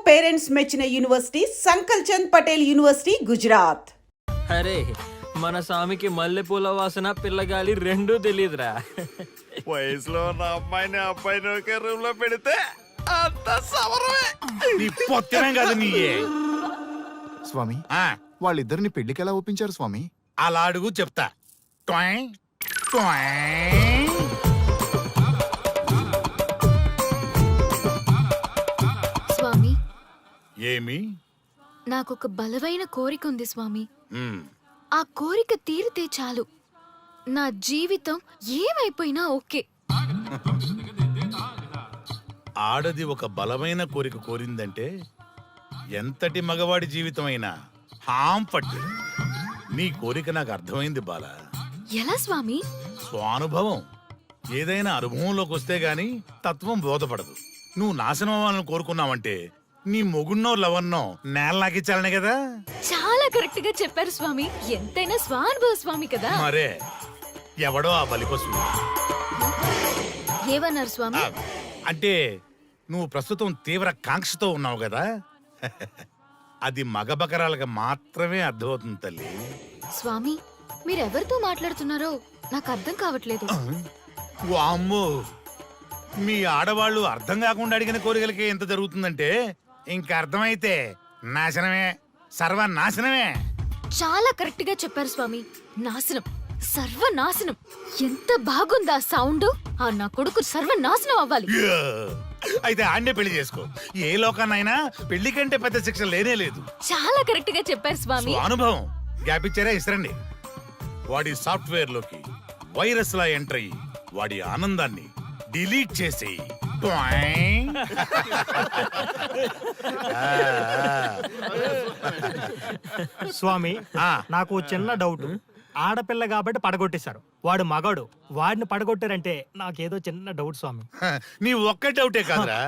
Parents మెచ్చిన university సంకల్ Chand Patel university Gujarat. అరే మన స్వామికి మల్లెపూల వాసన పిల్లగాలి రెండూ తెలియదురా. వయసులో ఉన్న అబ్బాయిని ఒకే రూమ్ లో పెడితే అంత సవరమే. నీ పొత్తమే కాదు నీయే. స్వామి వాళ్ళిద్దరిని పెళ్లికి ఎలా ఒప్పించారు స్వామి? అలా అడుగు చెప్తా. ట్వాయ్, ట్వాయ్. స్వామి, ఏమి? నాకొక బలమైన కోరిక ఉంది స్వామి. మ్, ఆ కోరిక తీరితే చాలు, నా జీవితం ఏమైపోయినా ఓకే. ఆడది ఒక బలమైన కోరిక కోరిందంటే ఎంతటి మగవాడి జీవితమైనా హాం పట్టు. నీ కోరిక నాకు అర్థమైంది బాల. ఎలా స్వామి? స్వానుభవం. ఏదైనా అనుభవంలోకి వస్తే గాని తత్వం బోధపడదు. నువ్వు నాశనం అవ్వాలని కోరుకున్నావంటే నీ మొగున్నో లవన్నో నేల నాకిచ్చాలనే కదా. చాలా కరెక్ట్ గా చెప్పారు స్వామి. ఎంతైనా స్వానుభవ స్వామి కదా. మరే ఎవడో ఆ బలిపశువు. ఏమన్నారు స్వామి? అంటే నువ్వు ప్రస్తుతం తీవ్ర కాంక్షతో ఉన్నావు కదా. అది మగ బకరాలకు మాత్రమే అర్థమవుతుంది తల్లి. స్వామి, మీరెవరితో మాట్లాడుతున్నారో నాకు అర్థం కావట్లేదు. వామ్మో, మీ ఆడవాళ్ళు అర్థం కాకుండా అడిగిన కోరికలకి ఎంత జరుగుతుందంటే ఇంకా అర్థమైతే నాశనమే, సర్వనాశనమే. చాలా కరెక్ట్ గా చెప్పారు స్వామి. నాశనం, సర్వనాశనం. ఎంత బాగుందా సౌండ్? ఆ నా కొడుకు సర్వనాశనం అవ్వాలి. యా! అయితే ఆండే పెళ్లి చేసుకో. ఏ లోకాన్నైనా పెళ్లి కంటే పెద్ద శిక్ష లేనే లేదు. చాలా కరెక్ట్ గా చెప్పారు స్వామి. అనుభవం గ్యాప్ ఇచ్చారా? ఇస్తారండి. వాడి సాఫ్ట్వేర్ లోకి వైరస్ లా ఎంటర్ అయ్యి వాడి ఆనందాన్ని డిలీట్ చేసి స్వామి, నాకు చిన్న డౌట్. ఆడపిల్ల కాబట్టి పడగొట్టేశారు, వాడు మగాడు, వాడిని పడగొట్టారంటే నాకేదో చిన్న డౌట్ స్వామి. నీ ఒక్క డౌటే కాదురా,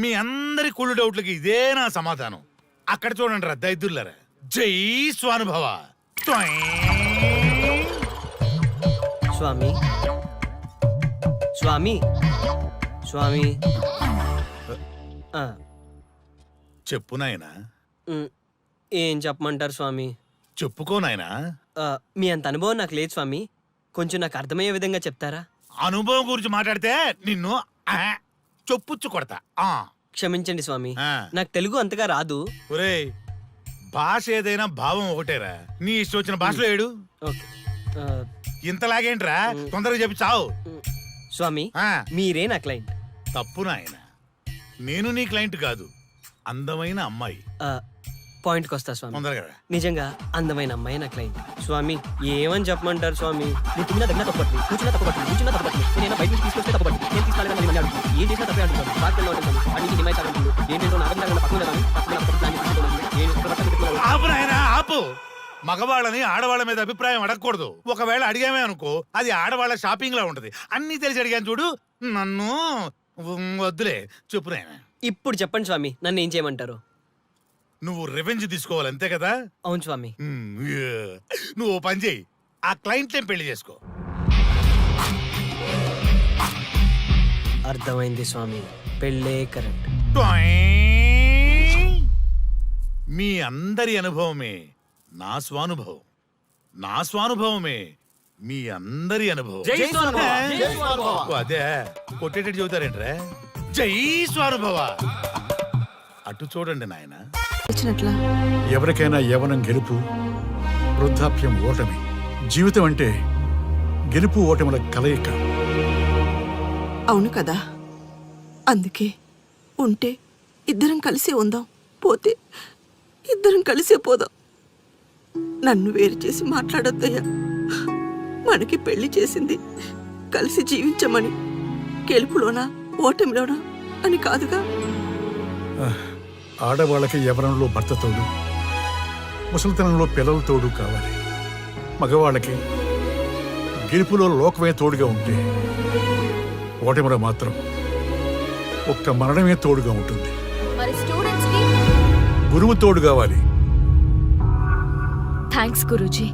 మీ అందరి కుళ్ళు డౌట్లకి ఇదే నా సమాధానం. అక్కడ చూడండి రా దైదుర్లరా. జై స్వానుభవ. స్వామి స్వామి స్వామి చెప్పు నాయనా. ఏం చెప్పమంటారు స్వామి? చెప్పుకో నాయనా. మీ అంత అనుభవం నాకు లేదు స్వామి, కొంచెం నాకు అర్థమయ్యే విధంగా చెప్తారా? అనుభవం గురించి మాట్లాడితే నిన్ను చొప్పుచ్చు కొడతా. క్షమించండి స్వామి, నాకు తెలుగు అంతగా రాదు. ఒరేయ్, భాష ఏదైనా భావం ఒకటేరా. నీ ఇష్టం వచ్చిన భాషలో ఏడు. ఓకే. ఇంతలాగేంట్రా, తొందరగా చెప్పి చావు. స్వామి, మీరే నా క్లయింట్. తప్పు నాయన, నేను నీ క్లయింట్ కాదు, అందమైన అమ్మాయి. పాయింట్కి వస్తా స్వామి. తొందరగా. నిజంగా అందమైన అమ్మాయి నా క్లయింట్. స్వామి, ఏమని చెప్పమంటారు స్వామి? నేను తిన్నా దగ్గర తప్పట్లేదు, కూర్చున్నా తప్పట్లేదు, కూర్చున్నా తప్పట్లేదు, నేను బయట నుంచి తీసుకొస్తే తప్పట్లేదు, నేను తీసుకెళ్ళగా మళ్ళీ అడుగుతాను, ఏం చేసినా తప్పే అడుగుతాను, పార్టీలో ఉంటాను, అడిగి హిమాయి సాగుతుంది, ఏంటంటే నాగంగా ఆపు నాయనా, ఆపు. మగవాళ్ళని ఆడవాళ్ళ మీద అభిప్రాయం అడగకూడదు. ఒకవేళ అడిగామే అనుకో, అది ఆడవాళ్ళ షాపింగ్ లా ఉంటది. అన్ని తెలిసి అడిగాను చూడు, నన్ను వద్దులే. చెప్పు నాయనా. ఇప్పుడు చెప్పండి స్వామి, నన్ను ఏం చేయమంటారు? నువ్వు రివెంజ్ తీసుకోవాలి, అంతే కదా? అవును స్వామి. నువ్వు ఓ పని చేయి, ఆ క్లయింట్ పెళ్లి చేసుకో. అర్థమైంది స్వామి, పెళ్ళే కరెక్ట్. మీ అందరి అనుభవమే నా స్వానుభవం, నా స్వానుభవమే మీ అందరి అనుభవం. అదే కొట్టేటట్టు చెబుతారేంట్రా? జై స్వానుభవ. అటు చూడండి నాయన. ఎవరికైనా యవ్వనం గెలుపు, వృద్ధాప్యం ఓటమి. జీవితం అంటే గెలుపు ఓటముల కలయిక. అవును కదా, అందుకే ఉంటే ఇద్దరం కలిసే ఉందాం, పోతే ఇద్దరం కలిసే పోదాం. నన్ను వేరు చేసి మాట్లాడొద్దయ్యా. మనకి పెళ్లి చేసింది కలిసి జీవించమని, గెలుపులోనా ఓటమిలోనా అని కాదుగా. ఆడవాళ్ళకి యవ్వనంలో భర్త తోడు, ముసలితనంలో పిల్లల తోడు కావాలి. మగవాళ్ళకి గెలుపులో లోకమే తోడుగా ఉంటే, ఓటమిలో మాత్రం ఒక్క మరణమే తోడుగా ఉంటుంది. మరి స్టూడెంట్స్ కి గురువు తోడు కావాలి. థ్యాంక్స్ గురూజీ.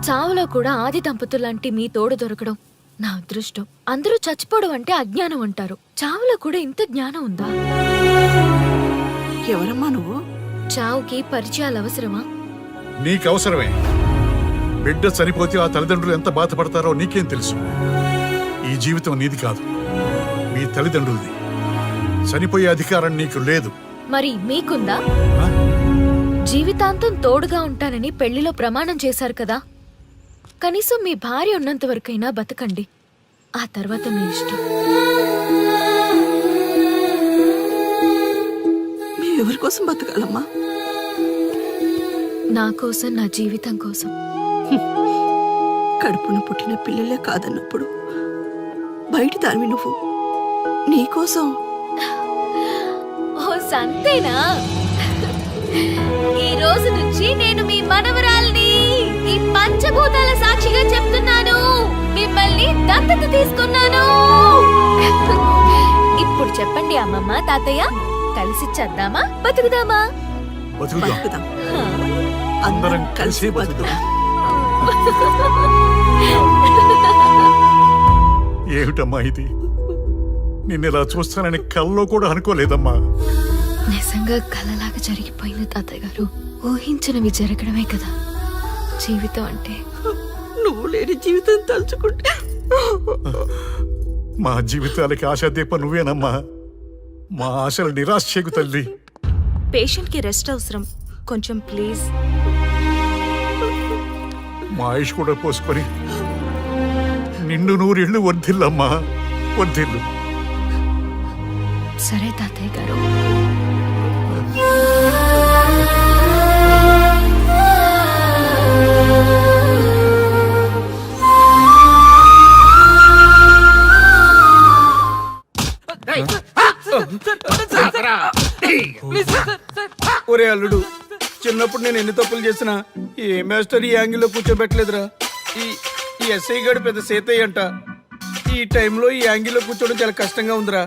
చావులో కూడా ఆది దంపతులాంటి మీ తోడు దొరకడం నా అదృష్టం. అందరూ చచ్చిపోవడం అంటే అజ్ఞానం అంటారు, చావులో కూడా ఇంత జ్ఞానం ఉందా? ఎవరమ్మా నువ్వు? చావుకి పరిచయాలు అవసరమా? నీకు అవసరమే. బిడ్డ చనిపోతే ఆ తల్లిదండ్రులు ఎంత బాధపడతారో నీకేం తెలుసు? ఈ జీవితం నీది కాదు, మీ తల్లిదండ్రులది. చనిపోయే అధికారం నీకు లేదు. మరి మీకుందా? ఆ? జీవితాంతం తోడుగా ఉంటానని పెళ్లిలో ప్రమాణం చేశారు కదా, కనీసం మీ భార్య ఉన్నంత వరకైనా బతకండి. ఆ తర్వాత మీ ఇష్టం. మేము ఎవరి కోసం బతకాలమ్మా? నా కోసం, నా జీవితం కోసం. కడుపున పుట్టిన పిల్లలే కాదన్నప్పుడు బయట దానివి నువ్వు నీకోసం. ఓ సంతేనా? ఈ రోజు నుంచి నేను మీ మనవరాల్ని. ఈ పంచభూతాల సాక్షిగా చెప్తున్నాను, మిమ్మల్ని దత్తత తీసుకున్నాను. ఇప్పుడు చెప్పండి అమ్మమ్మ, తాతయ్య, కలిసి చద్దామా, బతుకుదామా? బతుకుదాం. బతుకుదాం. హా. అందరం కలిసి బతుకుదాం. ఏమిటమ్మా ఇది? నిన్నెలా చూస్తానని కల్లో కూడా అనుకోలేదమ్మా. నిజంగా కలలాగా జరిగిపోయింది తాతయ్య గారు. ఊహించినవి జరగడమే కదా జీవితం అంటే. నువ్వు లేని జీవితం తలుచుకుంటే మా జీవితాలకి ఆశాదీప నువ్వేనమ్మా. మా ఆశలు నిరాశ చేయకు తల్లి. పేషెంట్ కి రెస్ట్ అవసరం, కొంచెం ప్లీజ్. మా ఆయుష్ కూడా పోసుకొని నిండు నూరేళ్లు వర్ధిల్లమ్మా, వర్ధిల్లు. సరే తాతయ్య గారు. ఒరే అల్లుడు, చిన్నప్పుడు నేను ఎన్ని తప్పులు చేసినా ఏ మాస్టర్ ఈ యాంగిల్లో కూర్చోబెట్టలేదురా. ఈ ఎస్ఐ గడు పెద్ద సేతయ్య అంట. ఈ టైంలో ఈ యాంగిల్లో కూర్చోవడం చాలా కష్టంగా ఉందిరా.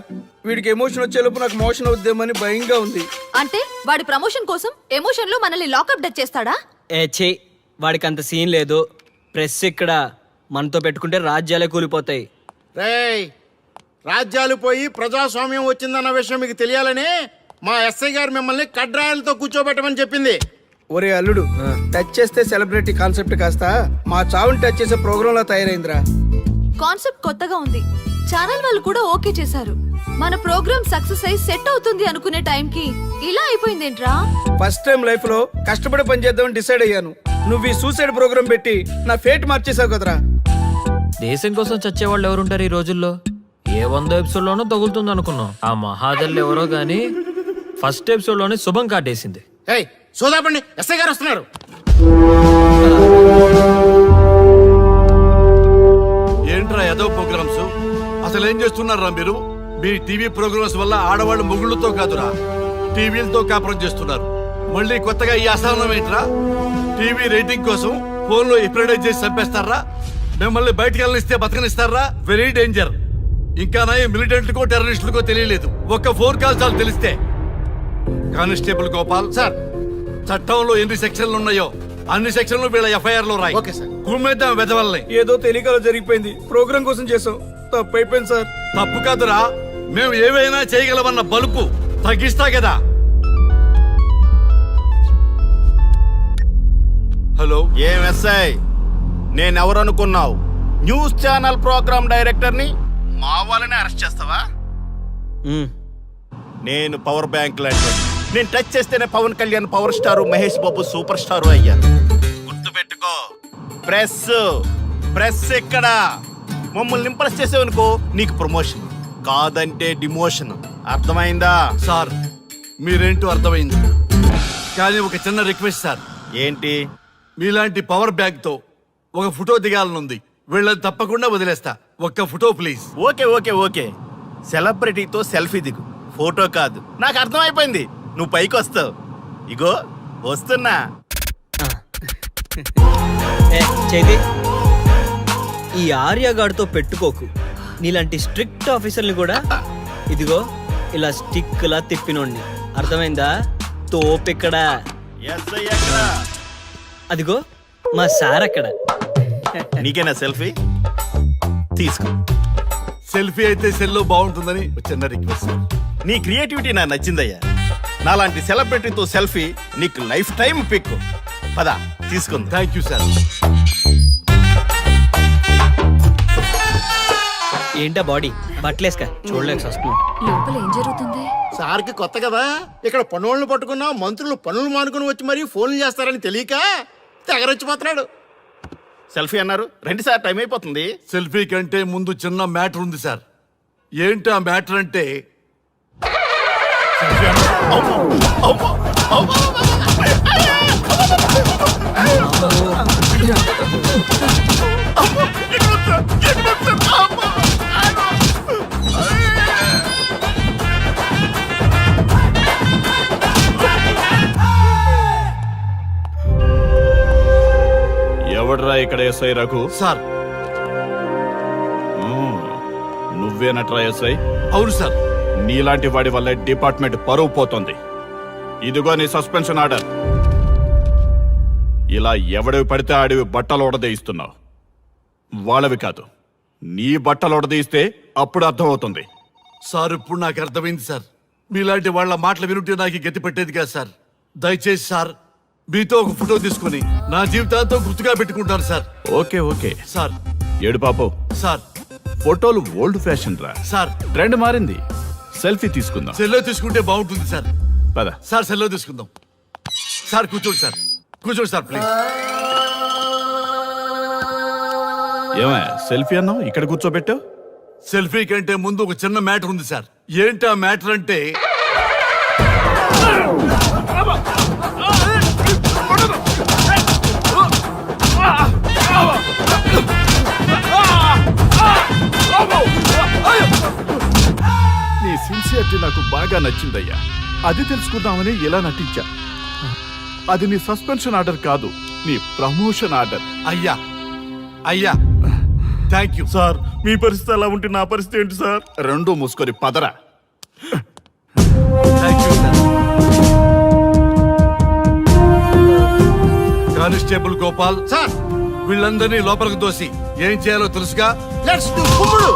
వీడికి ఎమోషన్ వచ్చేలోపు నాకు మోషన్ అవుద్దేమని భయంగా ఉంది. అంటే వాడి ప్రమోషన్ కోసం ఎమోషన్ లో మనల్ని లాకప్ డెత్ చేస్తాడా? ఏ చే, వాడికి అంత సీన్ లేదు. ప్రెస్ ఇక్కడ మనతో పెట్టుకుంటే రాజ్యాలే కూలిపోతాయి. రేయ్, రాజ్యాలు పోయి ప్రజాస్వామ్యం వచ్చిందన్న విషయం మీకు తెలియాలని మా ఎస్ఐ గారు మిమ్మల్ని కడ్రాయలతో కూర్చోబెట్టమని చెప్పింది. ఒరే అల్లుడు, టచ్ చేస్తే సెలబ్రిటీ కాన్సెప్ట్ కాస్త మా చావుని టచ్ చేసే ప్రోగ్రామ్ లా తయారైందిరా. కాన్సెప్ట్ కొత్తగా ఉంది, ఛానల్ వాళ్ళు కూడా ఓకే చేశారు. మన ప్రోగ్రామ్ సక్సెస్ అయి సెట్ అవుతుంది అనుకునే టైంకి ఇలా అయిపోయిందేంట్రా? ఫస్ట్ టైం లైఫ్ లో కష్టపడి పని చేద్దామని డిసైడ్ అయ్యాను. నువ్వు ఈ సూసైడ్ ప్రోగ్రామ్ పెట్టి నా ఫేట్ మార్చేసావు కదరా. దేశం కోసం చచ్చేవాళ్ళు ఎవరుంటారు ఈ రోజుల్లో? ఏ 100 ఎపిసోడ్లోనో తగులుతుంది అనుకున్నాం. ఆ మహాదల్ ఎవరో గానీ ఫస్ట్ ఎపిసోడ్ లోనే శుభం కాటేసింది. ఏయ్, సోదాపండి, ఎస్ఐ గారు వస్తున్నారు. ఏంట్రా ఏదో ప్రోగ్రామ్స్? అసలు ఏం చేస్తున్నారా మీరు? మీ టీవీ ప్రోగ్రామ్స్ వల్ల ఆడవాళ్ళు మొగుళ్ళతో కాదురా, టీవీలతో కాపురం చేస్తున్నారు. మళ్ళీ కొత్తగా ఈ అసహనం ఏంట్రా? టీవీ రేటింగ్ కోసం ఫోన్లో ఎప్రిడైజ్ చేసి చంపేస్తారా? మిమ్మల్ని బయటకు వెళ్ళనిస్తే బతకనిస్తారా? Very danger. ఇంకా నా మిలిటెంట్లకో టెర్రరిస్టులకో తెలియలేదు, ఒక్క ఫోన్ కాల్ చాలు తెలిస్తే. కానిస్టేబుల్ గోపాల్ సార్, చట్టంలో ఎన్ని సెక్షన్లు ఉన్నాయో అన్ని సెక్షన్లు వీళ్ళ ఎఫ్ఐఆర్ లో రాయి. Okay sir. గుమ్మేద్దాం వెదవల్ని. ఏదో తెలియకలో జరిగిపోయింది, ప్రోగ్రామ్ కోసం చేసాం, తప్పు అయిపోయింది సార్. తప్పు కాదురా, మేము ఏవైనా చేయగలమన్న బలుపు తగ్గిస్తా కదా. హలో, ఏం ఎస్ఐ, నేనెవరనుకున్నావు? న్యూస్ ఛానల్ ప్రోగ్రామ్ డైరెక్టర్ని. మా వాళ్ళని అరెస్ట్ చేస్తావా? నేను పవర్ బ్యాంక్ లాంటి. నేను టచ్ చేస్తేనే Pawan Kalyan power star, Mahesh Babu super star అయ్యారు. గుర్తుపెట్టుకో, ప్రెస్ ఎక్కడ మమ్మల్ని ఇంప్రెస్ చేసేవనుకో నీకు ప్రమోషన్, కాదంటే డిమోషన్. అర్థమైందా? సార్ మీరేంటో అర్థమైంది, కానీ ఒక చిన్న రిక్వెస్ట్ సార్. ఏంటి? మీలాంటి పవర్ బ్యాంక్ తో ఒక ఫోటో దిగాలనుంది. వీళ్ళని తప్పకుండా వదిలేస్తా, ఒక్క ఫోటో ప్లీజ్. ఓకే, సెలబ్రిటీతో సెల్ఫీ దిగు, ఫోటో కాదు. నాకు అర్థమైపోయింది, నువ్వు పైకి వస్తావు. ఇగో వస్తున్నా. ఏ చేతి, ఈ ఆర్యగాడితో పెట్టుకోకు. నీలాంటి స్ట్రిక్ట్ ఆఫీసర్ని కూడా ఇదిగో ఇలా స్టిక్ లా తిప్పినోడిని. అర్థమైందా? తోపెక్కడ? ఎస్ఐ ఎక్కడ? అదిగో మా సార్ అక్కడ. నీకేనా సెల్ఫీ? తీసుకో. సెల్ఫీ అయితే సెల్లో బాగుంటుందని ఒక చిన్న రిక్వెస్ట్. నీ క్రియేటివిటీ నాకు నచ్చిందయ్యా. నాలాంటి సెలబ్రిటీతో సెల్ఫీ నీకు లైఫ్ టైం పిక్. పద తీసుకుంది. Thank you sir. ఏంటా బాడీ బట్టలేసుక చూడలేక వస్తున్నాం. లోపల ఏం జరుగుతుంది? సార్కి కొత్త కదా, ఇక్కడ పనులను పట్టుకున్నా మంత్రులు పనులు మానుకుని వచ్చి మరీ ఫోన్లు చేస్తారని తెలియక తెగరొచ్చిపోతున్నాడు. సెల్ఫీ అన్నారు, రండి సార్, టైం అయిపోతుంది. సెల్ఫీ కంటే ముందు చిన్న మ్యాటర్ ఉంది సార్. ఏంటి ఆ మ్యాటర్ అంటే ఎవడ్రా ఇక్కడ ఎస్ఐ రఘు? సార్. నువ్వేనట్రా ఎస్ఐ? అవును సార్. నీలాంటి వాడి వల్ల డిపార్ట్మెంట్ పరువు పోతుంది. ఇదిగో నీ సస్పెన్షన్ ఆర్డర్. ఇలా ఎవడివి పడితే ఆడివి బట్టలు ఉడదీయిస్తున్నావు. వాళ్ళవి కాదు, నీ బట్టలు ఉడదీయిస్తే అప్పుడు అర్థమవుతుంది. సార్ ఇప్పుడు నాకు అర్థమైంది సార్. మీలాంటి వాళ్ళ మాటలు వినుంటే నాకు గతి పెట్టేది కాదు సార్. దయచేసి సార్ మీతో ఒక ఫోటో తీసుకుని నా జీవితాంతో గుర్తుగా పెట్టుకుంటాను సార్. Okay okay sir. ఏడు పాపు, సార్. ఫోటోలు ఓల్డ్ ఫ్యాషన్ రా. సార్. ట్రెండ్ మారింది. సెల్ఫీ తీసుకుందాం. సెల్లో తీసుకుంటే బాగుంటుంది సార్. పద సార్ సెల్లో తీసుకుందాం. సార్ కూర్చోండి సార్. కూర్చోండి సార్ ప్లీజ్. ఏమయ్య సెల్ఫీ అన్నావు, ఇక్కడ కూర్చోబెట్టావు? సెల్ఫీ కంటే ముందు ఒక చిన్న మ్యాటర్ ఉంది సార్. ఏంటి ఆ మ్యాటర్ అంటే నీ సిన్సియరిటీ నాకు బాగా నచ్చిందయ్యా. అది తెలుసుకుందామని ఇలా నటించా. అది నీ సస్పెన్షన్ ఆర్డర్ కాదు, నీ ప్రమోషన్ ఆర్డర్. అయ్యా అయ్యా థ్యాంక్ యూ సార్. మీ పరిస్థితి అలా ఉంటే నా పరిస్థితి ఏంటి సార్? రెండు మూసుకొని పదరా. Thank you sir. Constable Gopal sir, వీళ్ళందరినీ లోపలికి దోసి ఏం చేయాలో తెలుసుగా. లెట్స్ డు కుమ్ముడు.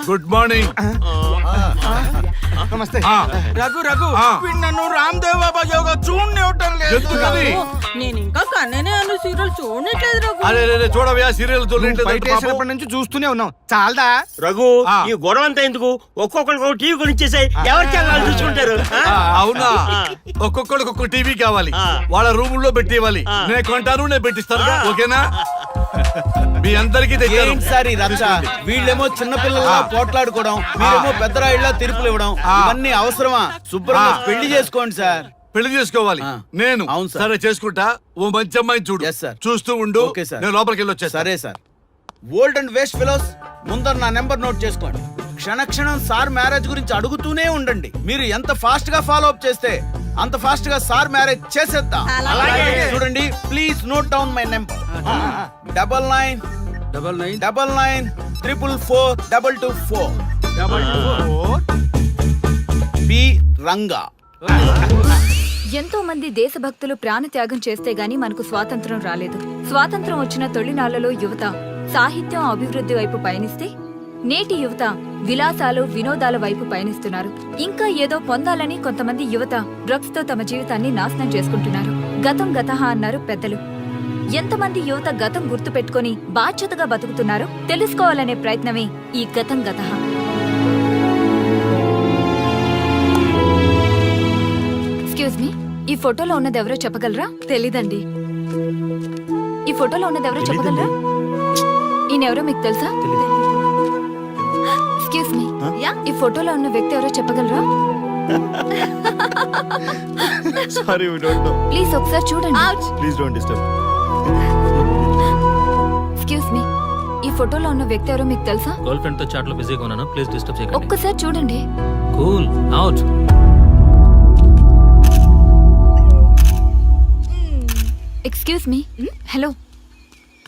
Good morning. నమస్తే. రఘు రఘు ఆ. వీడు నన్ను రామ్ దేవ్ బాబా యోగా చూడనివ్వటం లేదు. ఎందుకని? నేను ఇంకా కన్ననే అను సీరియల్ చూడట్లేదు రఘు. అరే రే చూడవయ్యా సీరియల్ బయట వేసినప్పటి నుంచి చూస్తూనే ఉన్నాం. చాలదా? రఘు ఆ. ఈ గొడవ అంతా ఎందుకు? ఒక్కొక్కరికి టీవీ కొనిచ్చేసాయి, ఎవరి ఛానల్ చూసుకుంటారు. అవునా? ఒక్కొక్కడికి ఒక్క టీవీ కావాలి, ఆ. వాళ్ళ రూమ్ లో పెట్టివ్వాలి. ఆ. నేను కొంటాను, నేను పెట్టిస్తాను. ఓకేనా? మీ అందరికీ తెచ్చాను. సార్ వీళ్ళేమో చిన్నపిల్లల పోట్లాడుకోవడం, మీరేమో పెద్దరాయిళ్ళ తీర్పులు ఇవ్వడం, ఇవన్నీ అవసరమా? శుభ్రంగా పెళ్లి చేసుకోండి సార్. పెళ్లి చేసుకోవాలి ఆ. నేను. అవును సార్. సరే చేసుకుంటా. ఓ మంచి అమ్మాయిని చూడు. Yes, sir. చూస్తూ ఉండు. Okay, sir. నేను లోపలికి వెళ్ళి వచ్చేస్తా. సరే sir. Old and waste fellows, ముందర నా నెంబర్ నోట్ చేసుకోండి. క్షణక్షణం సార్ మ్యారేజ్ గురించి అడుగుతూనే ఉండండి. మీరు ఎంత ఫాస్ట్ గా ఫాలో అప్ చేస్తే అంత ఫాస్ట్ గా సార్ మ్యారేజ్ చేసేద్దాం. చూడండి, please note down my number. 9999442224 B Ranga. ఎంతో మంది దేశభక్తులు ప్రాణత్యాగం చేస్తే గాని మనకు స్వాతంత్రం రాలేదు. స్వాతంత్రం వచ్చిన తొలినాళ్లలో యువత సాహిత్యం అభివృద్ధి వైపు పయనిస్తే నేటి యువత విలాసాలు వినోదాల వైపు పయనిస్తున్నారు. ఇంకా ఏదో పొందాలని కొంతమంది యువత డ్రగ్స్ తో తమ జీవితాన్ని నాశనం చేసుకుంటున్నారు. గతం గతహ అన్నారు పెద్దలు. ఎంతమంది యువత గతం గుర్తు పెట్టుకుని బాధ్యతగా బతుకుతున్నారో తెలుసుకోవాలనే ప్రయత్నమే ఈ గతం గతహ. ఎక్స్క్యూజ్ మీ, ఈ ఫోటోలో ఉన్నది ఎవరో చెప్పగలరా? తెలీదండి. ఈ ఫోటోలో ఉన్నది ఎవరో చెప్పగలరా? ఈయనెవరో మీకు తెలుసా? ఎక్స్క్యూజ్ మీ, ఈ ఫోటోలో ఉన్న వ్యక్తి ఎవరో చెప్పగలరా? Sorry, we don't know. Please ఒకసారి చూడండి. Please don't disturb. Excuse me, ఈ ఫోటోలో ఉన్న వ్యక్తి ఎవరో మీకు తెలుసా? గర్ల్ ఫ్రెండ్ తో చాట్ లో బిజీగా ఉన్నాను, ప్లీజ్ డిస్టర్బ్ చేయకండి. ఒక్కసారి చూడండి. Cool out. Excuse me, hello,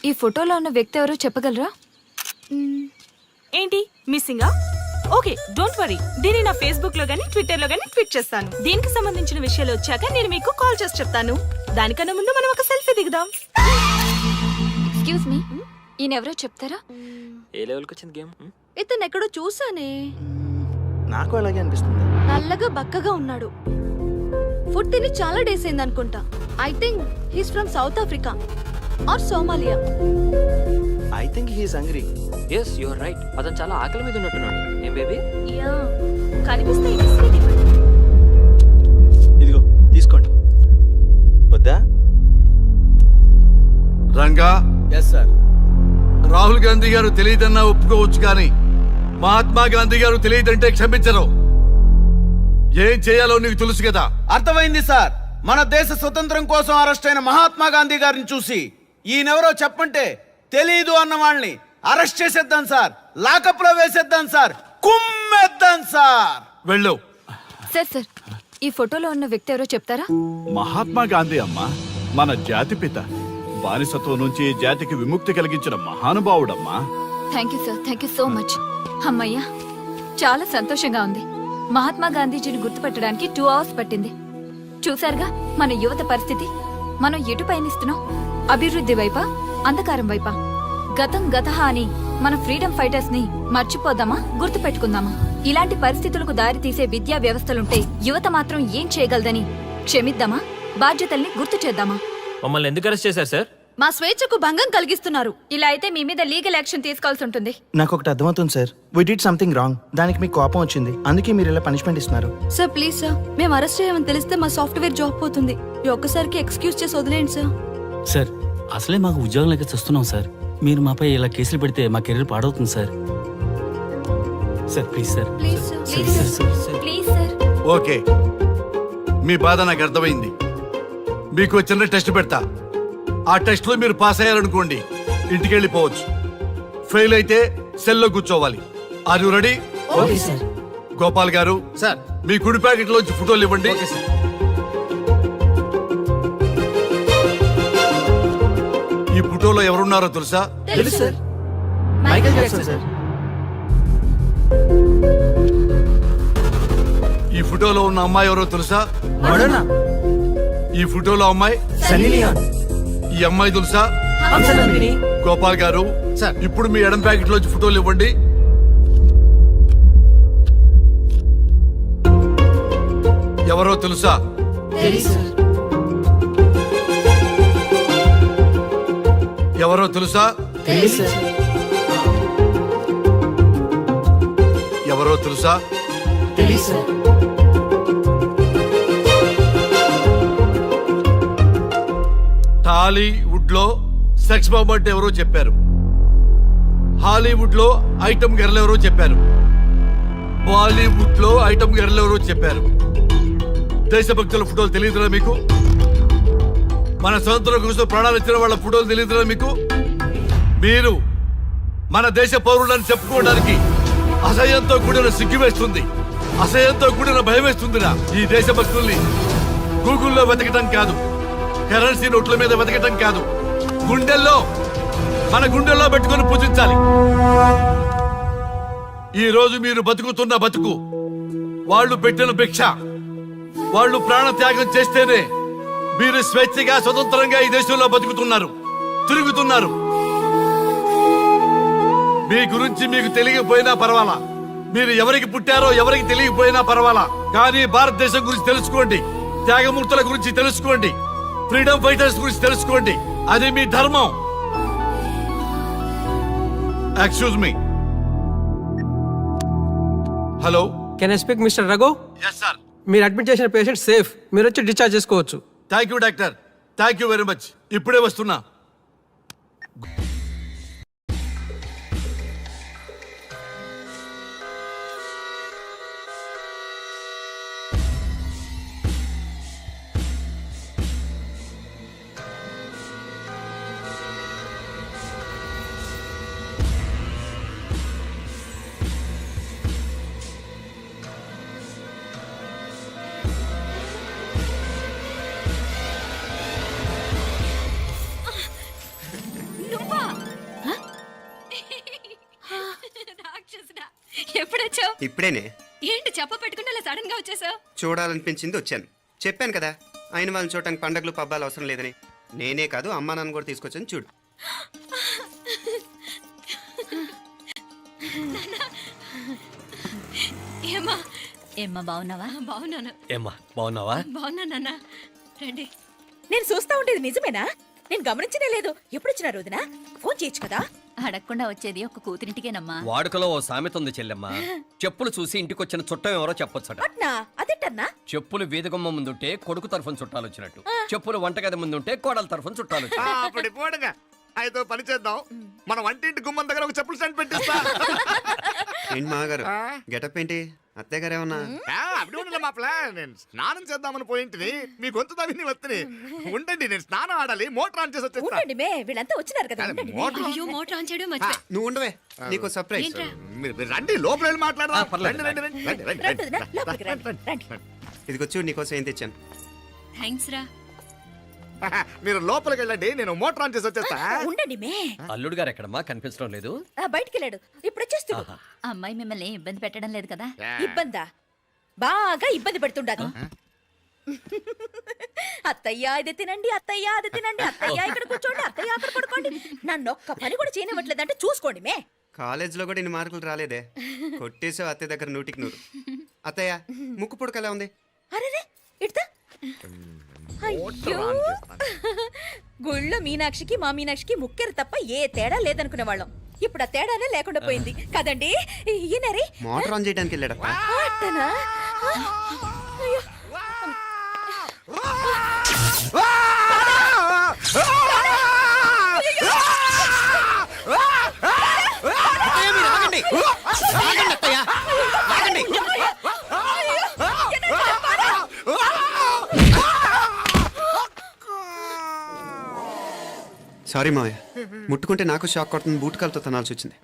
ఈ ఫోటోలో ఉన్న వ్యక్తి ఎవరో చెప్పగలరా? ఏంటి మిస్సింగా? ఓకే డోంట్ వరీ, దీన్ని నా ఫేస్బుక్ లో గానీ ట్విట్టర్ లో గానీ ట్వీట్ చేస్తాను. దీనికి సంబంధించిన విషయాలు వచ్చాక నేను మీకు కాల్ చేసి చెప్తాను. దానికన్నా ముందు మనం ఒక సెల్ఫీ దిగుదాం. ఎక్స్క్యూజ్ మీ, ఈయనెవరో చెప్తారా? ఏ లెవెల్కి వచ్చింది గేమ్? ఇతను ఎక్కడో చూసానే. నాకు అలాగే అనిపిస్తుంది. నల్లగా బక్కగా ఉన్నాడు. ఫుడ్ తిని చాలా డేస్ అయింది అనుకుంటా. I think he's from South Africa or Somalia. I think he's hungry. Yes you are right. అతను చాలా ఆకలి మీద ఉన్నట్టున్నాడు. ఏం బేబీ? యా, కనిపిస్తే ఇది sweet ఇవ్వండి. ఇదిగో తీసుకోండి. వద్దా? Ranga, yes sir. రాహుల్ గాంధీ గారు తెలియదన్నా ఒప్పుకోవచ్చు కానీ మహాత్మా గాంధీ గారు తెలియదంటే క్షమించరు. ఏం చేయాలో నీకు తెలుసు కదా. అర్థమైంది సార్. మన దేశ స్వతంత్రం కోసం అరెస్ట్ అయిన మహాత్మా గాంధీ గారిని చూసి ఈయనెవరో చెప్పంటే తెలీదు అన్న వాళ్ళని అరెస్ట్ చేసేద్దాం సార్. లాకప్ లో వేసేద్దాం సార్. కుమ్మేద్దాం సార్. వెళ్ళు. సార్ ఈ ఫోటోలో ఉన్న వ్యక్తి ఎవరో చెప్తారా? మహాత్మా గాంధీ అమ్మ మన జాతిపిత. బానిసత్వం నుంచి జాతికి విముక్తి కలిగించిన మహానుభావుడమ్మా. Thank you sir, thank you so much. అమ్మయ్యా, చాలా సంతోషంగా ఉంది. మహాత్మా గాంధీజీని గుర్తుపెట్టడానికి 2 hours పట్టింది. చూసారుగా మన యువత పరిస్థితి. మనం ఎటు పయనిస్తున్నాం? అభివృద్ధి వైపా, అంధకారం వైపా? గతం గతహ అని మన ఫ్రీడమ్ ఫైటర్స్ ని మర్చిపోదామా, గుర్తు పెట్టుకుందామా? ఇలాంటి పరిస్థితులకు దారి తీసే విద్యా వ్యవస్థలుంటే యువత మాత్రం ఏం చేయగలదని క్షమిద్దామా? బాధ్యతల్ని గుర్తు చేద్దామా? మమ్మల్ని ఎందుకు అరెస్ట్ చేశారు సార్? మా స్వేచ్ఛకు భంగం కలిగిస్తున్నారు. ఇలా అయితే మీ మీద లీగల్ యాక్షన్ తీసుకోవాల్సి ఉంటుంది. నాకు ఒకటి అర్థమవుతుంది sir. We did something wrong. దానికి మీకు కోపం వచ్చింది, అందుకే మీరు ఇలా పనిష్మెంట్ ఇస్తున్నారు. సార్ ప్లీజ్ సార్, మేము అరెస్ట్ చేయమని తెలిస్తే మా సాఫ్ట్వేర్ జాబ్ పోతుంది. ఈ ఒక్కసారికి ఎక్స్క్యూజ్ చేసి వదిలేండి సార్. సార్ అసలే మాకు ఉద్యోగం లేక చూస్తున్నాం సార్. మీరు మాపై ఇలా కేసులు పెడితే మా కెరీర్ పాడవుతుంది sir. Sir please sir. Please sir. Please sir. Okay, మీ బాధ నాకు అర్థమైంది. మీకు చిన్న టెస్ట్ పెడతా. ఆ టెస్ట్ లో మీరు పాస్ అయ్యారనుకోండి, ఇంటికి వెళ్ళిపోవచ్చు. ఫెయిల్ అయితే సెల్లో కూర్చోవాలి. Are you ready? Okay sir. Gopal గారు సార్. మీ కుడి ప్యాకెట్ లోంచి ఫోటోలు ఇవ్వండి. ఈ ఫోటోలో ఎవరున్నారో తెలుసా? తెలుసు సార్. Michael Jackson sir. ఈ ఫోటోలో ఉన్న అమ్మాయి ఎవరో తెలుసా? మడోనా. ఈ ఫోటోలో అమ్మాయి సన్నీ లియోన్. ఈ అమ్మాయి తెలుసా? హంసనందిని. గోపాల్ గారు సార్. ఇప్పుడు మీ ఎడం ప్యాకెట్ లోంచి ఫోటోలు ఇవ్వండి. ఎవరో తెలుసా? తెలుసు సార్. ఎవరో తెలుసా? తెలుసు సార్. ఎవరో తెలుసా? తెలుసు సార్. టాలీవుడ్ లో సెక్స్ బాంబ్ అంటే ఎవరో చెప్పారు. హాలీవుడ్ లో ఐటమ్ గర్ల్ ఎవరో చెప్పారు. బాలీవుడ్ లో ఐటమ్ గర్ల్ ఎవరో చెప్పారు. దేశభక్తుల ఫోటోలు తెలియదురా మీకు? మన స్వతంత్రం కోసం ప్రాణాలు ఇచ్చిన వాళ్ళ ఫోటోలు తెలియదురా మీకు? మీరు మన దేశ పౌరులని చెప్పుకోవడానికి అసహ్యంతో కూడిన సిగ్గు వేస్తుంది, అసహ్యంతో కూడిన భయం వేస్తుందిరా. ఈ దేశభక్తుల్ని గూగుల్లో వెతకటం కాదు, కరెన్సీ నోట్ల మీద వెతకటం కాదు, గుండెల్లో మన గుండెల్లో పెట్టుకొని పూజించాలి. ఈ రోజు మీరు బతుకుతున్న బతుకు వాళ్ళు పెట్టిన భిక్ష. వాళ్ళు ప్రాణ త్యాగం చేస్తేనే మీరు స్వేచ్ఛగా స్వతంత్రంగా ఈ దేశంలో బతుకుతున్నారు, తిరుగుతున్నారు. మీ గురించి మీకు తెలియకపోయినా పర్వాలా, మీరు ఎవరికి పుట్టారో ఎవరికి తెలియకపోయినా పర్వాలా, కానీ భారతదేశం గురించి తెలుసుకోండి, త్యాగమూర్తుల గురించి తెలుసుకోండి, ఫ్రీడమ్ ఫైటర్స్ గురించి తెలుసుకోండి. అది మీ ధర్మం. Excuse me. Hello, can I speak mister Raghu? Yes sir. మీరు అడ్మిట్ చేసిన పేషెంట్ సేఫ్. మీరు వచ్చి డిశ్చార్జ్ చేసుకోవచ్చు. Thank you doctor, thank you very much. ఇప్పుడే వస్తున్నా. ఇప్పుడేనే ఏంటి చెప్ప పెట్టుకుంటే అలా సడన్ గా వచ్చేసావు? చూడాలనిపించింది వచ్చాను. చెప్పాను కదా ఆయన వాళ్ళని చూడటానికి పండగలు పబ్బాలు అవసరం లేదని. నేనే కాదు అమ్మా నాన్న కూడా తీసుకొచ్చాను చూడు. ఏమ్మా ఏమ్మా బాగున్నావా? బాగున్నాను. ఏమ్మా బాగున్నావా? బాగున్నా నాన్న. రండి. నేను చూస్తా ఉండేది నిజమేనా? నేను గమనించనే లేదు. ఎప్పుడు వచ్చిన రోజున ఫోన్ చేయొచ్చు కదా. అడగకుండా వచ్చేది ఒక కూతురింటికేనమ్మా. వాడుకలో ఓ సామెత ఉంది చెల్లెమ్మ. చెప్పులు చూసి ఇంటికొచ్చిన చుట్టం ఎవరో చెప్పొచ్చట. అట్నా? అదేంటన్నా? చెప్పులు వీధగుమ్మ ముందుంటే కొడుకు తరఫున చుట్టాలు వచ్చినట్టు, చెప్పులు వంటగది ముందుంటే కోడల తరఫున చుట్టాలు వచ్చినట్టు. అప్పటి పోడుగా అయితే పని చేద్దాం. మన వంటింటి గుమ్మం దగ్గర ఒక చెప్పులు స్టాండ్ పెట్టిస్తా. ఏంటి మాగారు గెటప్ ఏంటి? అత్తయ్య గారు ఏమన్నా? అప్పుడు ఉండలే మాపల, నేను స్నానం చేద్దామని పోయింటిని, మీ గొంతు తవ్వి వస్తుంది. ఉండండి, నేను స్నానం ఆడాలి, మోటార్ ఆన్ చేసి వచ్చేస్తా. ఉండండి మే, వీళ్ళంతా వచ్చినారు కదా. ఉండండి మే. మోటార్ అయ్యో మోటార్ ఆన్ చేయడం మర్చిపోయా. నువ్వు ఉండవే, నీకు సర్ప్రైజ్. ఏంట్రా? మీరు రండి, లోపల వెళ్ళి మాట్లాడదాం. పర్లేదు. రండి, రండి, రండి, రండి, రండి, రండి వదినా, రండి. లోపలికి రండి. రండి. ఇదిగో చూడు నీకోసం ఏం తెచ్చాను. థ్యాంక్స్ రా. మీరు లోపలికి వెళ్ళండి, నేను మోటార్ ఆన్ చేసి వచ్చేస్తా. ఉండండి మే. అల్లుడు గారు ఎక్కడమ్మా కనిపించడం లేదు? బయటికి వెళ్ళాడు, ఇప్పుడు వచ్చేస్తాడు. అమ్మాయి మిమ్మల్ని ఇబ్బంది పెట్టడం లేదు కదా? ఇబ్బందా? బాగా ఇబ్బంది పెడుతుండదు. అత్తయ్య ఇది తినండి, అత్తయ్య అది తినండి, అత్తయ్య ఇక్కడ కూర్చోండి, అత్తయ్య అక్కడ పడుకోండి. నన్ను ఒక్క పని కూడా చేయనివ్వట్లేదంటే చూసుకోండి మే. కాలేజీలో కూడా ఇన్ని మార్కులు రాలేదే. కొట్టేసావు అత్తయ్య దగ్గర 100కి 100. అత్తయ్య ముక్కు పుడక ఎలా ఉంది? అరే ఇడతా. అయ్యో, గుళ్ళో మీనాక్షికి మా మీనాక్షికి ముక్కెరు తప్ప ఏ తేడా లేదనుకునే వాళ్ళం. ఇప్పుడు ఆ తేడానే లేకుండా పోయింది కదండి. ఈయనరే మోటార్ ఆన్ చేయడానికి వెళ్ళాడప్ప. అట్టనా? అయ్యో. సారీ మావయ్య, ముట్టుకుంటే నాకు షాక్ కొడుతుంది. బూట్ కాలుతో తనాల్సి వచ్చింది.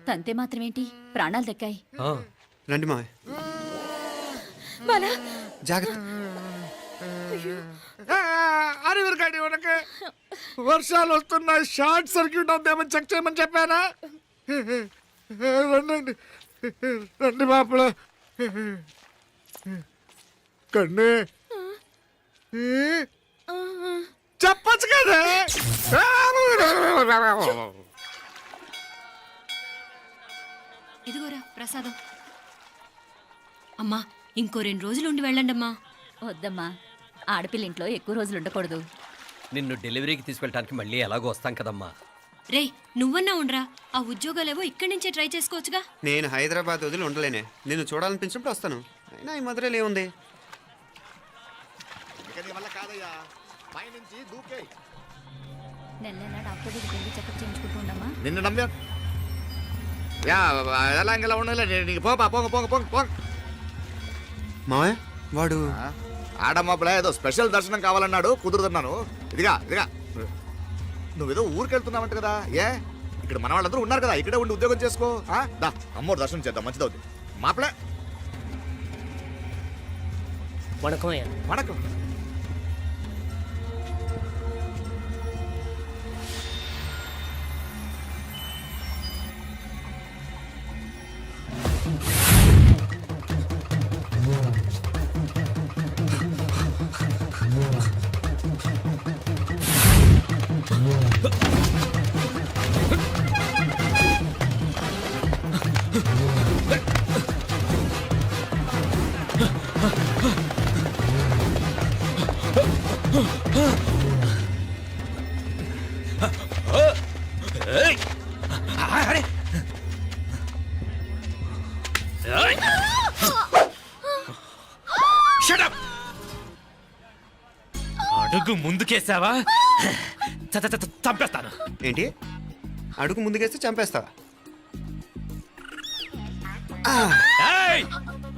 తంతే మాత్రమేంటి, ప్రాణాలు దక్కాయి. రండి మావయ్య, బాలా, జాగ్రత్త. అరవిరకండి, ఉనక వర్షాలు వస్తున్నాయి, షార్ట్ సర్క్యూట్ అవుతామని చెక్ చేయమని చెప్పానా? రండి రండి మాపల. కన్నే చెప్పచ్చు కదా. ఇదిగోరా ప్రసాదం. అమ్మా ఇంకో 2 రోజులు ఉండి వెళ్ళండి అమ్మా. వద్దమ్మా, ఆడపిల్ల ఇంట్లో ఎక్కువ రోజులు ఉండకూడదు. నిన్ను డెలివరీకి తీసుకెళ్ళడానికి మళ్ళీ ఎలాగో వస్తాం కదమ్మా. రే నువ్వన్నా ఉండరా, ఆ ఉద్యోగాలేవో ఇక్కడి నుంచే ట్రై చేసుకోవచ్చుగా. నేను హైదరాబాద్ వదిలి ఉండలేనే. నిన్ను చూడాలనిపించినప్పుడు వస్తాను. అయినా ఈ మధురలో ఏముంది? వల్ల కాదయ్యా, పైనుంచి దూకే. నెల డాక్టర్ దగ్గరికి వెళ్ళి చెకప్ చేయించుకుంటూ ఉండమ్మా. నిన్ను నమ్మా ఎలా ఇంకెలా ఉండాలి. పోపా పోంగ పోంగ పోంగ పోంగ. మావయ్య వాడు ఆడమ్మా ఏదో స్పెషల్ దర్శనం కావాలన్నాడు, కుదురుతున్నాను. ఇదిగా నువ్వేదో ఊరికి వెళ్తున్నావంట కదా. ఏ ఇక్కడ మన వాళ్ళందరూ ఉన్నారు కదా, ఇక్కడే ఉండి ఉద్యోగం చేసుకో. దా అమ్మోడు దర్శనం చేద్దాం, మంచిదవుతుంది. మాపలే వణకం. అడుగు ముందుకేసావా చంపేస్తాను. ఏంటి? అడుగు ముందుకేస్తే చంపేస్తావా?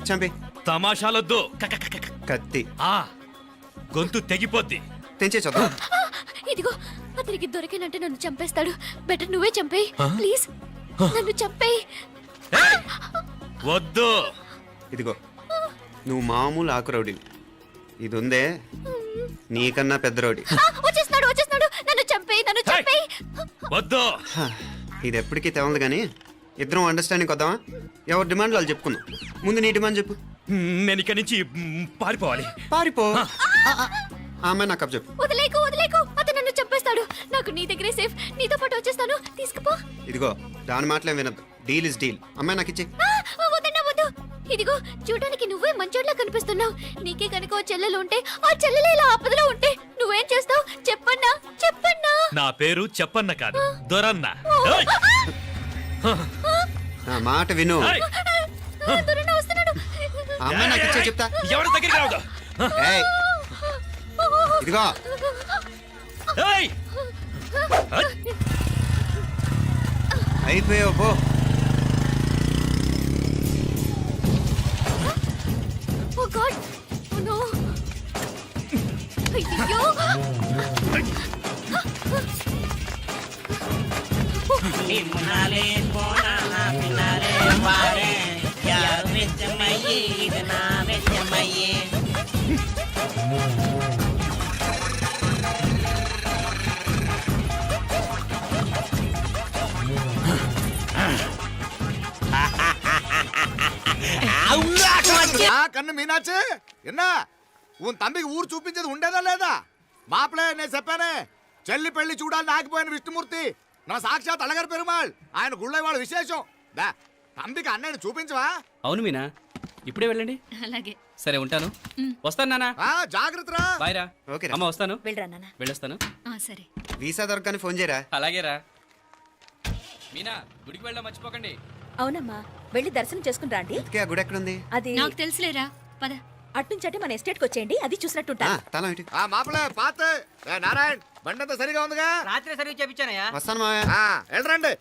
చంపి. తమాషాలొద్దు. కత్తి గొంతు తెగిపోద్ది. తెంచే చూద్దాం. ఇదిగో అతనికి దొరికినంటే నన్ను చంపేస్తాడు. బెటర్ నువ్వే చంపేయి ప్లీజ్, నన్ను చంపేయి. వద్దు. ఇదిగో నువ్వు మామూలు ఆకు రౌడీవి. ఇది ఉందే నీకన్నా పెద్ద రౌడీ. వచ్చేస్తున్నాడు, నన్ను చంపేయి. వద్దు. ఇది ఎప్పటికీ తెవలదు కానీ ఇద్దరం అండర్స్టాండింగ్ వద్దామా? ఎవరి డిమాండ్లు వాళ్ళు చెప్పుకుందాం. ముందు నీటిమని చెప్పు. నేను ఇక్కడి నుంచి పారిపోవాలి. పారిపో. ఆ అమ్మాయి నాకు చెప్పు. వదిలేకు వదిలేకు, అతను నన్ను చంపేస్తాడు. నాకు నీ దగ్గరే సేఫ్, నీతో పాటు వచ్చేస్తాను, తీసుకుపో. ఇదిగో దాని మాటలేం వినద్దు. Deal is deal. అమ్మాయి నాకు ఇచ్చే. వద్దన్నా వద్దు. ఇదిగో చూడడానికి నువ్వే మంచోట్లా కనిపిస్తున్నావు. నీకే కనుక ఓ చెల్లెలు ఉంటే, ఆ చెల్లెలు ఇలా ఆపదలో ఉంటే నువ్వేం చేస్తావు చెప్పన్నా, చెప్పన్నా. నా పేరు చెప్పన్న కాదు, దొరన్న. నా మాట విను. దొరన్న వస్తున్నాడు. ఆ అమ్మాయి నాకు ఇచ్చే చెప్తా. ఎవరి దగ్గరికి రావద్దు. ఏయ్, ఇదిగో అయిపోయావు పో. ఓ గాడ్, ఓ నో. అయ్యో. కన్ను మీనాచి ఎన్నా ఉన్ తంబికి ఊరు చూపించేది ఉండేదా లేదా? మాపలే నేను చెప్పానే, చెల్లి పెళ్లి చూడాలని ఆగిపోయిన విష్ణుమూర్తి నా సాక్షాత్ అలగర్ పెరుమాళ్. ఆయన గుళ్ళో వాళ్ళ విశేషం. దా తంబికి అన్నయ్యని చూపించవా? అవును మీనా, ఇప్పుడే వెళ్ళండి. అలాగే. సరే ఉంటాను, వస్తాను నాన్న. జాగ్రత్త రా. బాయ్ రా. ఓకే అమ్మ వస్తాను. వెళ్ళరా నాన్న. వెళ్ళొస్తాను. సరే. వీసా దొరకని ఫోన్ చేయరా. అలాగే రా. మీనా, గుడికి వెళ్ళడం మర్చిపోకండి. అవునమ్మా, వెళ్ళి దర్శనం చేసుకుని రండి. ఇంతకీ ఆ గుడి ఎక్కడుంది? అది నాకు తెలుసులేరా, పద. అట్నుంచంటే మన ఎస్టేట్కి వచ్చేయండి, అది చూసినట్టుంటా. తల ఇటు. మాపలే పాత నారాయణ్ బండంతా సరిగా ఉందిగా? రాత్రి సర్వీస్ చేయించానయ్యా. వస్తాను మావయ్య. వెళ్ళరండి.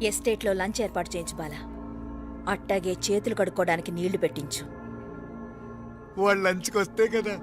ఎస్టేట్లో లంచ్ ఏర్పాటు చేయించు బాలా. అట్టాగే చేతులు కడుక్కోవడానికి నీళ్లు పెట్టించు. వాళ్ళు లంచ్కి వస్తే కదా.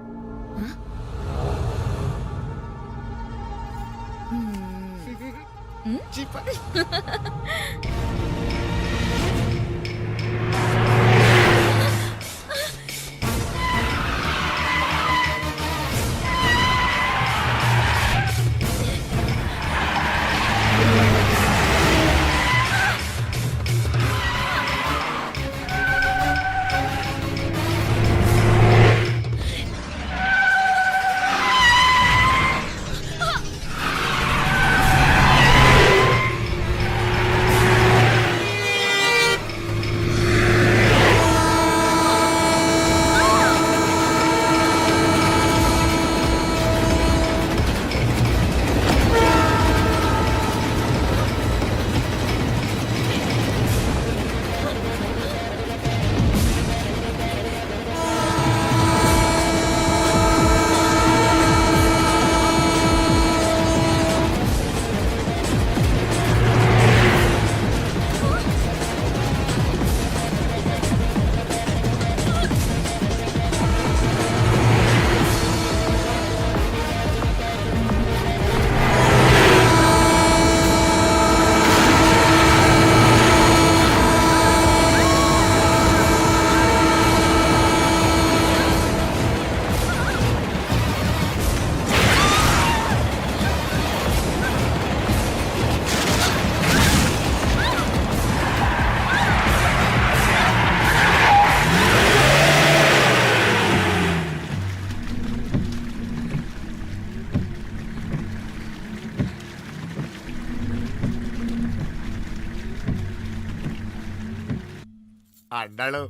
అన్నాడు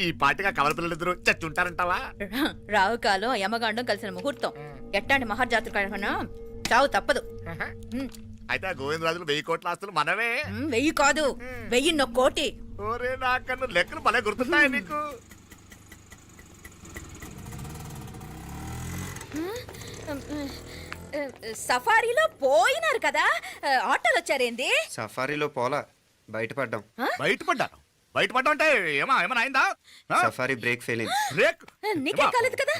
ఈ పాటిగా కవల పిల్లలిద్దరూ చచ్చుంటారంటావా? రావు కాలం యమగాండం కలిసిన ముహూర్తం. ఎట్టాంటి మహర్జాతృ కన్నా చావు తప్పదు. అయితే ఆ గోవిందరాజులు 1000 కోట్ల ఆస్తులు మనమే. 1000 కాదు, 1000 కోటి. ఓరే నాకన్ను లెక్కలు భలే గుర్తున్నాయి నీకు. సఫారీలో పోయినారు కదా, ఆటోలు వచ్చారేంది? సఫారీలో పోలా, బయటపడ్డాం. బయటపడ్డాను. బయటపడ్డా అంటే ఏమైనా అయిందా? సఫారీ బ్రేక్ ఫెయిల్ అయింది. బ్రేక్ నీకే కాలేదు కదా,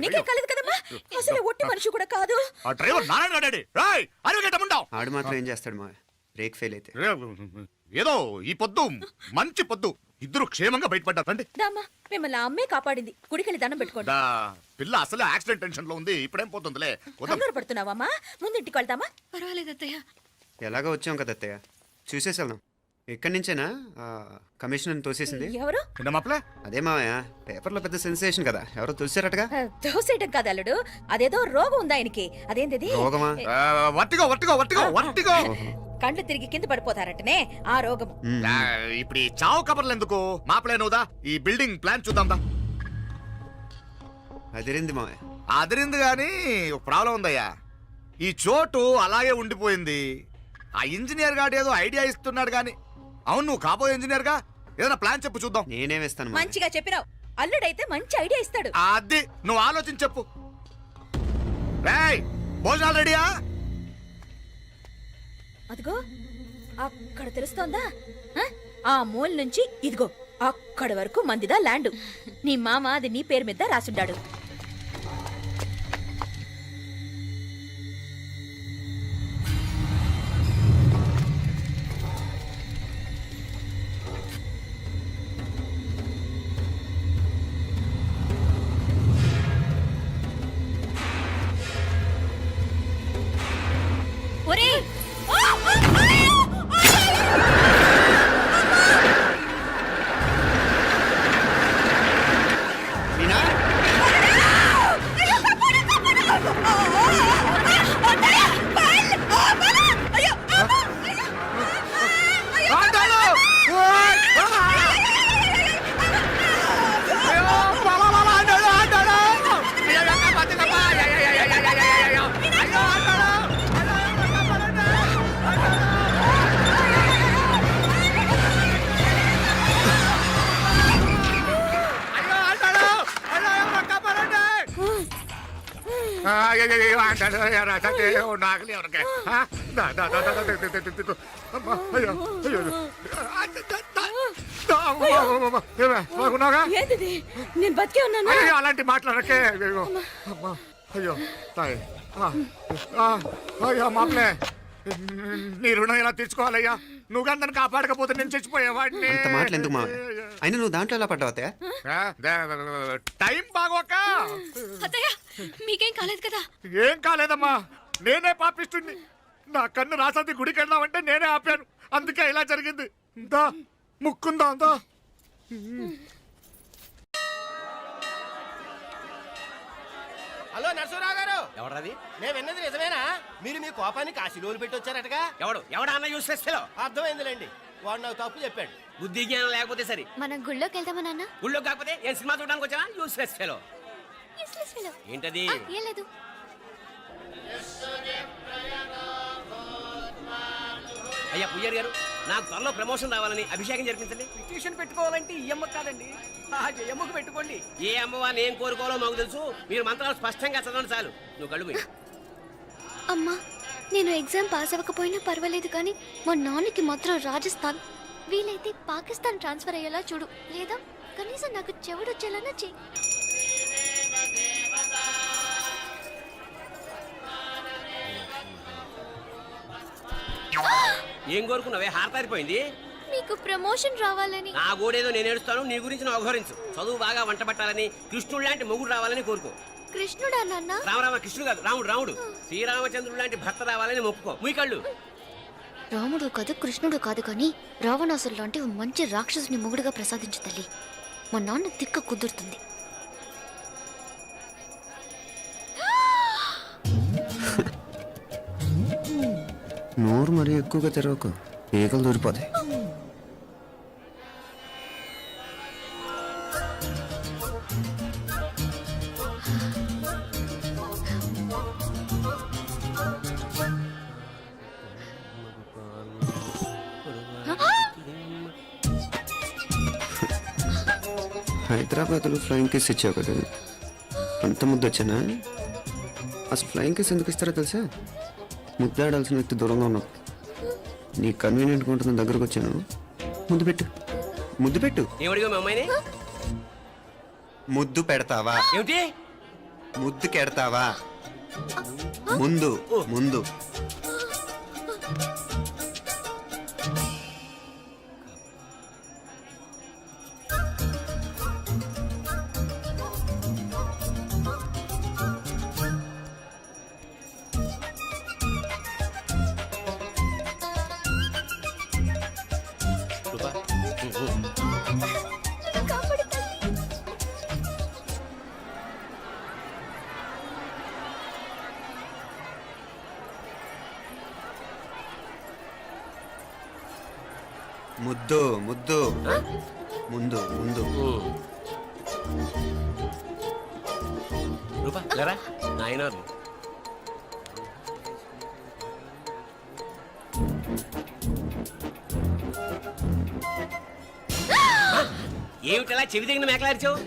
నీకే కాలేదు కదమ్మా. అసలు ఒట్టి మనిషి కూడా కాదు. ఆ డ్రైవర్ నారాయణ గాడి రాయ్ అరవిగేట ముండావు. ఆడు మాత్రం ఏం చేస్తాడు మా బ్రేక్ ఫెయిల్ అయితే. ఏదో ఈ పొద్దు మంచి పొద్దు ఇద్దరు క్షేమంగా బయటపడ్డారు రండి. దామా మిమ్మల్ని ఆ అమ్మే కాపాడింది. గుడికెళ్ళి దండం పెట్టుకోండి. దా, పిల్ల అసలే యాక్సిడెంట్ టెన్షన్ లో ఉంది, ఇప్పుడేం పోతుందిలే. వద్దాం. కంగారు పడుతున్నావమ్మా? ముందు ఇంటికి వెళ్దామా? పర్వాలేదు అత్తయ్య. ఎలాగో వచ్చాం కదా అత్తయ్య, చూసేసి వెళ్దాం. ఎక్కడి నుంచేనా కమిషనర్ తోసేసింది? ఎవరు? నిన్న మాపలే అదే మావయ్య, పేపర్లో పెద్ద సెన్సేషన్ కదా, ఎవరో తోసారటగా. దోసేయటం కాదు అల్లుడు, అదేదో రోగం ఉందా ఆయనకి. అదేంటిది? రోగమా? Vertigo vertigo vertigo vertigo. కండ్లు తిరిగి కింద పడిపోతారటనే ఆ రోగం. ఇప్పుడు ఈ చావు కబర్లు ఎందుకు? మాపలే నువ్వుదా, ఈ బిల్డింగ్ ప్లాన్ చూద్దాం దా. అదిరింది మావయ్య. అదిరింది గాని ఒక ప్రాబ్లం ఉందయ్యా. ఈ చోటు అలాగే ఉండిపోయింది. ఆ ఇంజనీర్ గాడు ఏదో ఐడియా ఇస్తున్నాడు గాని. అవును, నువ్వు కాబోయే ఇంజనీర్ గా ఏదైనా ప్లాన్ చెప్పు చూద్దాం. నేనే వేస్తాను మావయ్య. మంచిగా చెప్పినావు. అల్లుడైతే మంచి ఐడియా ఇస్తాడు. అది నువ్వు ఆలోచించి చెప్పు. రేయ్, భోజనాలు రెడీయా? అదిగో అక్కడ తెలుస్తోందా? ఆ మూల నుంచి ఇదిగో అక్కడి వరకు మందిదా ల్యాండ్. నీ మామ అది నీ పేరు మీద రాసుండాడు. ఒరేయ్! మీనా? ఏంటిది? నేను బతికే ఉన్నాను. అలాంటి మాట్లాడకే. అయ్యో తాయ్, అయ్యో మాపలే, నీ రుణం ఎలా తీర్చుకోవాలయ్యా? నువ్వు అందరిని కాపాడకపోతే నేను చచ్చిపోయేవాడిని. అంత మాటలు ఎందుకు మావయ్య? అయినా నువ్వు దాంట్లో ఎలా పడ్డావు అత్తయ్య? టైం బాగోక. అత్తయ్య మీకేం కాలేదు కదా? ఏం కాలేదమ్మా, నేనే పాపిస్తుంది. నా కన్ను రాసాది గుడికి వెళ్దామంటే నేనే ఆపాను, అందుకే ఇలా జరిగింది. దా ముక్కుందా దా. హలో నరసరావు గారు, ఎవరది? నేను విన్నది నిజమేనా? మీరు మీ కోపాన్ని కాశీలోలు పెట్టి వచ్చారటగా? ఎవడా అన్న యూస్లెస్ ఫెలో? అర్థమైందిలేండి, వాడు నాకు తప్పు చెప్పాడు. బుద్ధి జ్ఞానం లేకపోతే సరే. మనం గుళ్ళోకి వెళ్దామా నాన్న? ఊళ్ళో కాకపోతే ఏం సినిమా చూడడానికి వచ్చావా? Useless fellow. Useless fellow. ఏంటది? ఏం లేదు. అయ్యా పుయ్యర్ గారు, నాకు త్వరలో ప్రమోషన్ రావాలని అభిషేకం జరిపించండి. పిటిషన్ పెట్టుకోవాలంటే ఈ అమ్మ కాదండి, ఆ జయమ్మకు పెట్టుకోండి. ఏ అమ్మవారిని ఏం కోరుకోవాలో మాకు తెలుసు. మీరు మంత్రాలు స్పష్టంగా చదవండి చాలు. నువ్వు కళ్ళు మూయి. అమ్మా, నేను ఎగ్జామ్ పాస్ అవ్వకపోయినా పర్వాలేదు, కానీ మా నాన్నకి మాత్రం రాజస్థాన్, వీలైతే పాకిస్తాన్ ట్రాన్స్ఫర్ అయ్యేలా చూడు, లేదా కనీసం నాకు చెవుడు వచ్చేలానా చెయ్యి. ఏం కోరుకున్నావే? హారతారిపోయింది. మీకు ప్రమోషన్ రావాలని. నా గోడేదో నేను ఏడుస్తాను, నీ గురించి నువ్వు అవహరించు. చదువు బాగా వంట పట్టాలని, కృష్ణుడు లాంటి మొగుడు రావాలని కోరుకో. కృష్ణుడా నాన్న? రామరామ కృష్ణుడు కాదు, రాముడు రాముడు. శ్రీరామచంద్రుడు లాంటి భర్త రావాలని మొక్కుకో. మీ కళ్ళు. రాముడు కాదు, కృష్ణుడు కాదు, కానీ రావణాసురు లాంటి ఓ మంచి రాక్షసుని మొగుడుగా ప్రసాదించు తల్లి. మా నాన్న తిక్క కుదురుతుంది. నోరు మరీ ఎక్కువగా తెరవకు, ఈగలు దూరిపోతాయి. హైదరాబాద్లో ఫ్లయింగ్ కేస్ ఇచ్చావు కదా, అంత ముద్దు వచ్చానా? అసలు ఫ్లయింగ్ కేస్ ఎందుకు ఇస్తారో తెలుసా? ముద్దాడాల్సిన వ్యక్తి దూరంగా ఉన్నావు. నీ కన్వీనియంట్గా ఉంటుంది, దగ్గరకు వచ్చాను. ముద్దు పెట్టు, ముద్దు పెట్టు. ఏమడిగా మీ అమ్మాయిని? ముద్దు పెడతావా? ఏమిటి? ముద్దు కెడతావా? ముందు ముందు. ముద్దు ముద్దు ముందు ముందు రూపా లేరా నాయనారు ఏమిటలా చెవి దగ్గర మేకలారిచావు?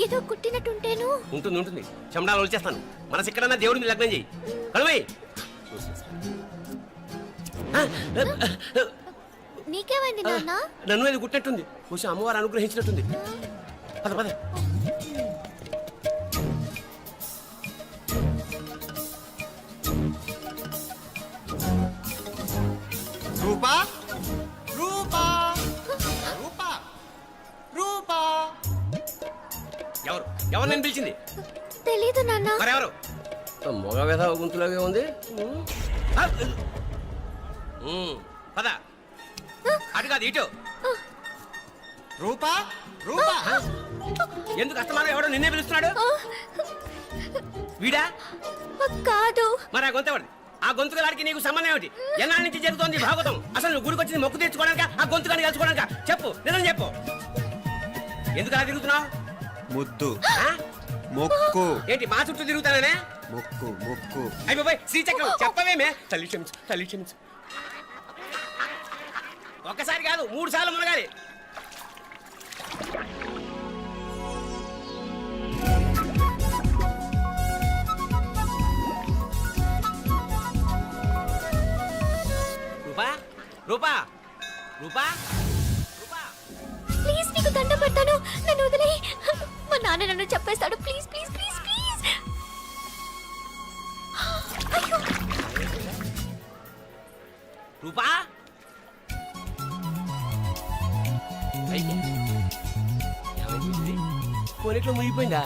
ఏదో కుట్టినట్టుంటేను. ఉంటుంది ఉంటుంది చెమడాలు వచ్చేస్తాను. మనసు ఎక్కడన్నా దేవుడిని లగ్నం చేయి. కడుమై నీకేమైంది నాన్న? నన్ను అది గుట్టినట్టుంది. కొంచెం అమ్మవారు అనుగ్రహించినట్టుంది. పద పద. రూపా రూపా రూపా రూపా ఎవరు ఎవరు నేను పిలిచింది? తెలీదు నాన్న. మరెవరు? మగ వేధ గుంతులాగే ఉంది. పద అటు కాదు ఇటు. రూపా రూపా ఎందుకు అస్తమానం ఎవడో నిన్నే పిలుస్తున్నాడు? వీడా? కాదు. మరి ఆ గొంతు ఆ గొంతుగాడికి నీకు సంబంధం ఏమిటి? ఎన్నాళ్ళ నుంచి జరుగుతోంది భాగవతం? అసలు నువ్వు గుడికి వచ్చింది మొక్కు తీర్చుకోవడానిక ఆ గొంతుగాని కలుసుకోవడానిక? చెప్పు, నిజం చెప్పు. ఎందుకు అలా తిరుగుతున్నావు? ముద్దు మొక్కు ఏంటి మా చుట్టూ తిరుగుతానే? మొక్కు మొక్కు అయిపోయి శ్రీచక్రం చెప్పవేమే? తల్లి క్షమించు, తల్లి క్షమించు. ఒక్కసారి కాదు 3 సార్లు మునగాలి. రూపా రూపా రూపా రూపా ప్లీజ్ నీకు దండం పెడతాను, నన్ను వదిలే. మా నాన్న నన్ను చెప్పేస్తాడు. Please please please please. అయ్యో. రూపా కొనిట్లో మునిగిపోయిందా?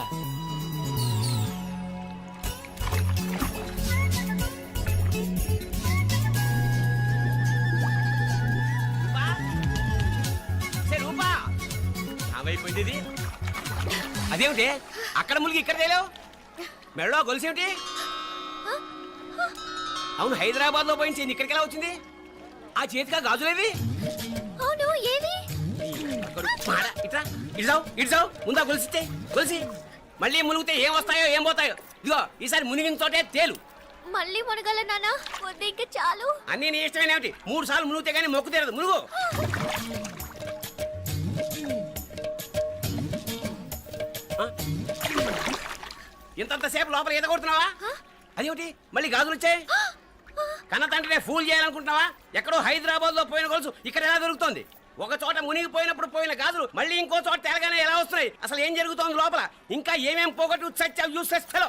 రూపా ఏమైపోయింది ఇది? అదేమిటి అక్కడ మునిగి ఇక్కడ తేలేవు? మెడలో గొలుసేమిటి? అవును, హైదరాబాద్ లో పోయించింది, ఇక్కడికి ఎలా వచ్చింది? ఆ చేతిగా గాజులేవి? అవును, ఏవి? ఇట్రా ఇడ్సావు ముందా గొలిసితే గొలిసి మళ్ళీ మునిగితే ఏం వస్తాయో ఏం పోతాయో. ఇదిగో ఈసారి మునిగిన తోటే తేలు. మళ్ళీ మునగల నాన్న, వద్దు ఇంకా చాలు. అన్నీ నీ ఇష్టమేనేమిటి? 3 సార్లు మునిగితే కానీ మొక్కు తీరదు. మునుగు. ఇంతంతసేపు లోపల ఈత కొడుతున్నావా? అదేమిటి మళ్ళీ గాజులు వచ్చాయి? కన్న తండ్రినే ఫూల్ చేయాలనుకుంటున్నావా? ఎక్కడో హైదరాబాద్ లో పోయిన గొలుసు ఇక్కడ ఎలా దొరుకుతుంది? ఒక చోట మునిగిపోయినప్పుడు పోయిన గాజులు మళ్ళీ ఇంకో చోట తేలగానే ఎలా వస్తున్నాయి? అసలు ఏం జరుగుతోంది లోపల? ఇంకా ఏమేం పోగొట్టు చచ్చావు యూస్లెస్ ఫెలో.